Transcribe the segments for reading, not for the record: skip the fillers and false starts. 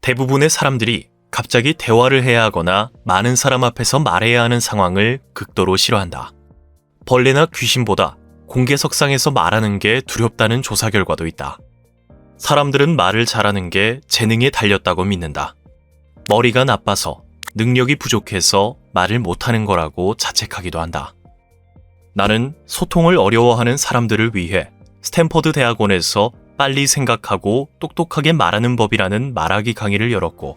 대부분의 사람들이 갑자기 대화를 해야 하거나 많은 사람 앞에서 말해야 하는 상황을 극도로 싫어한다. 벌레나 귀신보다 공개석상에서 말하는 게 두렵다는 조사 결과도 있다. 사람들은 말을 잘하는 게 재능에 달렸다고 믿는다. 머리가 나빠서, 능력이 부족해서 말을 못하는 거라고 자책하기도 한다. 나는 소통을 어려워하는 사람들을 위해 스탠퍼드 대학원에서 빨리 생각하고 똑똑하게 말하는 법이라는 말하기 강의를 열었고,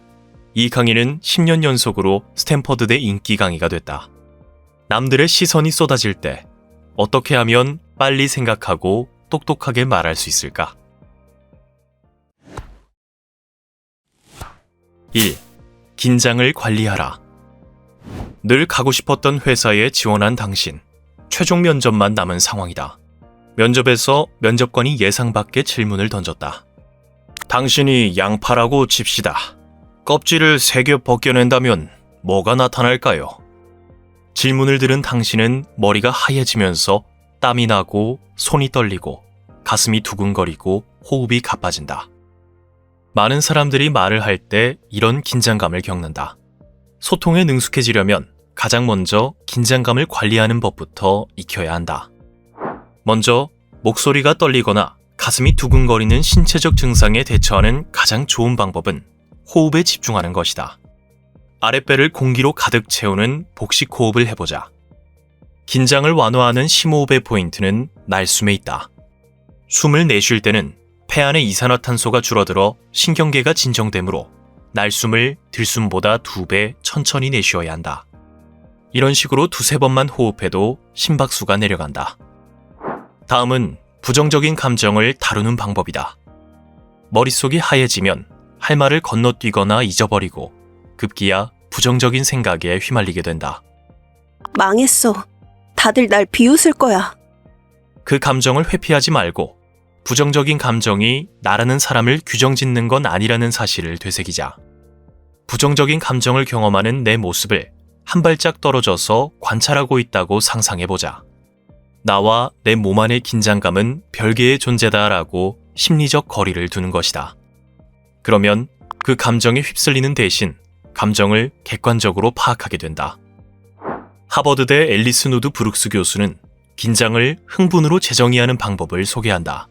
이 강의는 10년 연속으로 스탠퍼드대 인기 강의가 됐다. 남들의 시선이 쏟아질 때 어떻게 하면 빨리 생각하고 똑똑하게 말할 수 있을까? 1. 긴장을 관리하라. 늘 가고 싶었던 회사에 지원한 당신. 최종 면접만 남은 상황이다. 면접에서 면접관이 예상 밖의 질문을 던졌다. 당신이 양파라고 칩시다. 껍질을 3겹 벗겨낸다면 뭐가 나타날까요? 질문을 들은 당신은 머리가 하얘지면서 땀이 나고 손이 떨리고 가슴이 두근거리고 호흡이 가빠진다. 많은 사람들이 말을 할 때 이런 긴장감을 겪는다. 소통에 능숙해지려면 가장 먼저 긴장감을 관리하는 법부터 익혀야 한다. 먼저 목소리가 떨리거나 가슴이 두근거리는 신체적 증상에 대처하는 가장 좋은 방법은 호흡에 집중하는 것이다. 아랫배를 공기로 가득 채우는 복식 호흡을 해보자. 긴장을 완화하는 심호흡의 포인트는 날숨에 있다. 숨을 내쉴 때는 폐 안의 이산화탄소가 줄어들어 신경계가 진정되므로 날숨을 들숨보다 2배 천천히 내쉬어야 한다. 이런 식으로 2-3번만 호흡해도 심박수가 내려간다. 다음은 부정적인 감정을 다루는 방법이다. 머릿속이 하얘지면 할 말을 건너뛰거나 잊어버리고 급기야 부정적인 생각에 휘말리게 된다. 망했어. 다들 날 비웃을 거야. 그 감정을 회피하지 말고 부정적인 감정이 나라는 사람을 규정짓는 건 아니라는 사실을 되새기자. 부정적인 감정을 경험하는 내 모습을 한 발짝 떨어져서 관찰하고 있다고 상상해보자. 나와 내 몸 안의 긴장감은 별개의 존재다라고 심리적 거리를 두는 것이다. 그러면 그 감정에 휩쓸리는 대신 감정을 객관적으로 파악하게 된다. 하버드대 앨리스 누드 브룩스 교수는 긴장을 흥분으로 재정의하는 방법을 소개한다.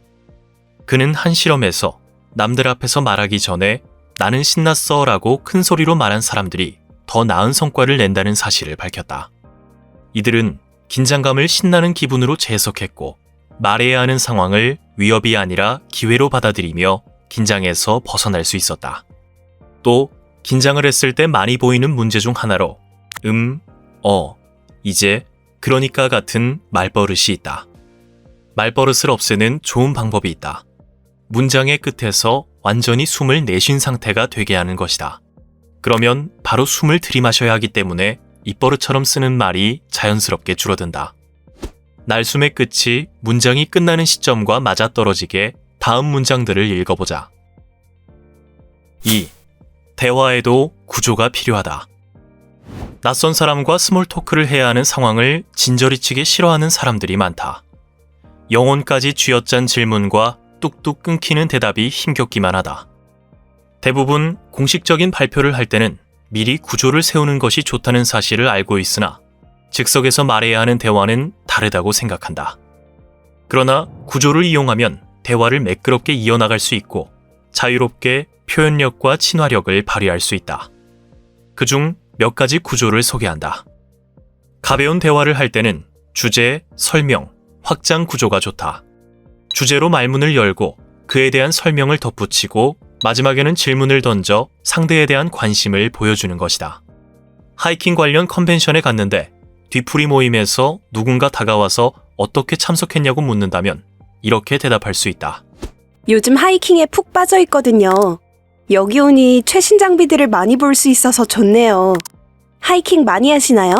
그는 한 실험에서 남들 앞에서 말하기 전에 나는 신났어 라고 큰 소리로 말한 사람들이 더 나은 성과를 낸다는 사실을 밝혔다. 이들은 긴장감을 신나는 기분으로 재해석했고 말해야 하는 상황을 위협이 아니라 기회로 받아들이며 긴장에서 벗어날 수 있었다. 또 긴장을 했을 때 많이 보이는 문제 중 하나로 이제, 그러니까 같은 말버릇이 있다. 말버릇을 없애는 좋은 방법이 있다. 문장의 끝에서 완전히 숨을 내쉰 상태가 되게 하는 것이다. 그러면 바로 숨을 들이마셔야 하기 때문에 입버릇처럼 쓰는 말이 자연스럽게 줄어든다. 날숨의 끝이 문장이 끝나는 시점과 맞아떨어지게 다음 문장들을 읽어보자. 2. 대화에도 구조가 필요하다. 낯선 사람과 스몰 토크를 해야 하는 상황을 진저리치게 싫어하는 사람들이 많다. 영혼까지 쥐어짠 질문과 뚝뚝 끊기는 대답이 힘겹기만 하다. 대부분 공식적인 발표를 할 때는 미리 구조를 세우는 것이 좋다는 사실을 알고 있으나 즉석에서 말해야 하는 대화는 다르다고 생각한다. 그러나 구조를 이용하면 대화를 매끄럽게 이어나갈 수 있고 자유롭게 표현력과 친화력을 발휘할 수 있다. 그중 몇 가지 구조를 소개한다. 가벼운 대화를 할 때는 주제, 설명, 확장 구조가 좋다. 주제로 말문을 열고 그에 대한 설명을 덧붙이고 마지막에는 질문을 던져 상대에 대한 관심을 보여주는 것이다. 하이킹 관련 컨벤션에 갔는데 뒤풀이 모임에서 누군가 다가와서 어떻게 참석했냐고 묻는다면 이렇게 대답할 수 있다. 요즘 하이킹에 푹 빠져 있거든요. 여기 오니 최신 장비들을 많이 볼 수 있어서 좋네요. 하이킹 많이 하시나요?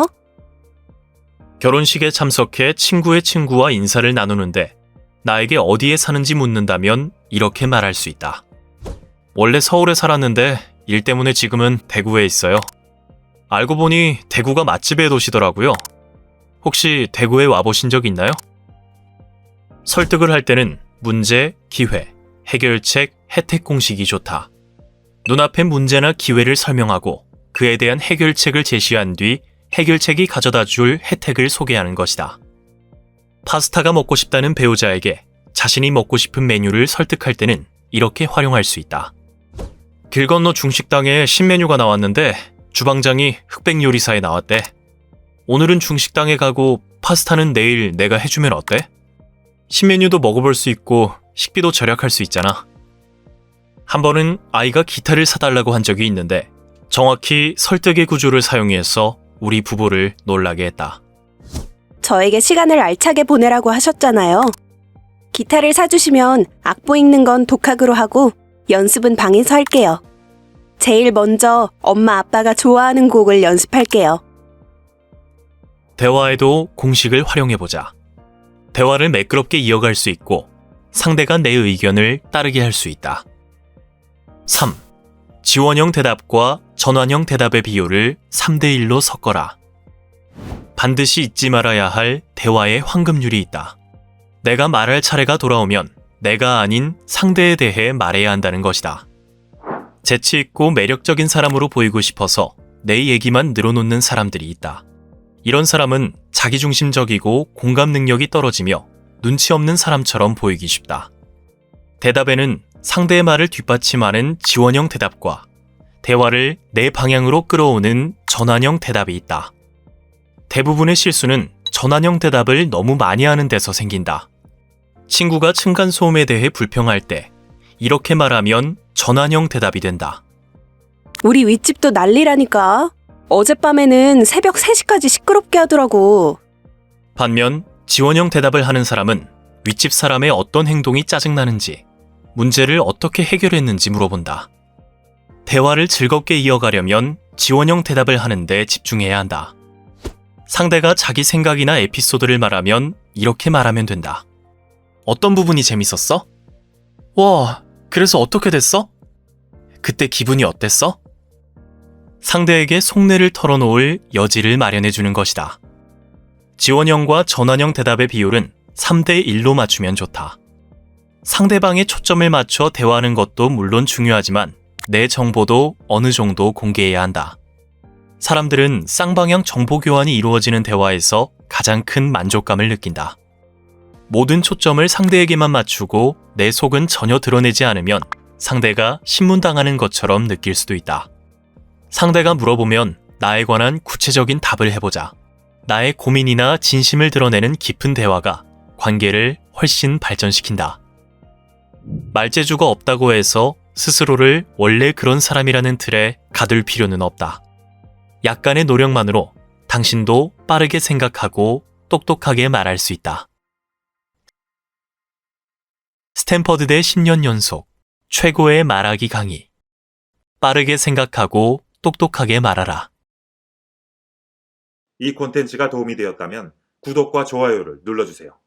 결혼식에 참석해 친구의 친구와 인사를 나누는데 나에게 어디에 사는지 묻는다면 이렇게 말할 수 있다. 원래 서울에 살았는데 일 때문에 지금은 대구에 있어요. 알고 보니 대구가 맛집의 도시더라고요. 혹시 대구에 와보신 적 있나요? 설득을 할 때는 문제, 기회, 해결책, 혜택 공식이 좋다. 눈앞의 문제나 기회를 설명하고 그에 대한 해결책을 제시한 뒤 해결책이 가져다 줄 혜택을 소개하는 것이다. 파스타가 먹고 싶다는 배우자에게 자신이 먹고 싶은 메뉴를 설득할 때는 이렇게 활용할 수 있다. 길 건너 중식당에 신메뉴가 나왔는데 주방장이 흑백 요리사에 나왔대. 오늘은 중식당에 가고 파스타는 내일 내가 해주면 어때? 신메뉴도 먹어볼 수 있고 식비도 절약할 수 있잖아. 한 번은 아이가 기타를 사달라고 한 적이 있는데 정확히 설득의 구조를 사용해서 우리 부부를 놀라게 했다. 저에게 시간을 알차게 보내라고 하셨잖아요. 기타를 사주시면 악보 읽는 건 독학으로 하고 연습은 방에서 할게요. 제일 먼저 엄마 아빠가 좋아하는 곡을 연습할게요. 대화에도 공식을 활용해보자. 대화를 매끄럽게 이어갈 수 있고 상대가 내 의견을 따르게 할 수 있다. 3. 지원형 대답과 전환형 대답의 비율을 3대1로 섞어라. 반드시 잊지 말아야 할 대화의 황금률이 있다. 내가 말할 차례가 돌아오면 내가 아닌 상대에 대해 말해야 한다는 것이다. 재치 있고 매력적인 사람으로 보이고 싶어서 내 얘기만 늘어놓는 사람들이 있다. 이런 사람은 자기중심적이고 공감 능력이 떨어지며 눈치 없는 사람처럼 보이기 쉽다. 대답에는 상대의 말을 뒷받침하는 지원형 대답과 대화를 내 방향으로 끌어오는 전환형 대답이 있다. 대부분의 실수는 전환형 대답을 너무 많이 하는 데서 생긴다. 친구가 층간소음에 대해 불평할 때 이렇게 말하면 전환형 대답이 된다. 우리 윗집도 난리라니까. 어젯밤에는 새벽 3시까지 시끄럽게 하더라고. 반면 지원형 대답을 하는 사람은 윗집 사람의 어떤 행동이 짜증나는지, 문제를 어떻게 해결했는지 물어본다. 대화를 즐겁게 이어가려면 지원형 대답을 하는데 집중해야 한다. 상대가 자기 생각이나 에피소드를 말하면 이렇게 말하면 된다. 어떤 부분이 재밌었어? 와, 그래서 어떻게 됐어? 그때 기분이 어땠어? 상대에게 속내를 털어놓을 여지를 마련해주는 것이다. 지원형과 전환형 대답의 비율은 3대1로 맞추면 좋다. 상대방의 초점을 맞춰 대화하는 것도 물론 중요하지만 내 정보도 어느 정도 공개해야 한다. 사람들은 쌍방향 정보 교환이 이루어지는 대화에서 가장 큰 만족감을 느낀다. 모든 초점을 상대에게만 맞추고 내 속은 전혀 드러내지 않으면 상대가 신문당하는 것처럼 느낄 수도 있다. 상대가 물어보면 나에 관한 구체적인 답을 해보자. 나의 고민이나 진심을 드러내는 깊은 대화가 관계를 훨씬 발전시킨다. 말재주가 없다고 해서 스스로를 원래 그런 사람이라는 틀에 가둘 필요는 없다. 약간의 노력만으로 당신도 빠르게 생각하고 똑똑하게 말할 수 있다. 스탠퍼드대 10년 연속 최고의 말하기 강의. 빠르게 생각하고 똑똑하게 말하라. 이 콘텐츠가 도움이 되었다면 구독과 좋아요를 눌러주세요.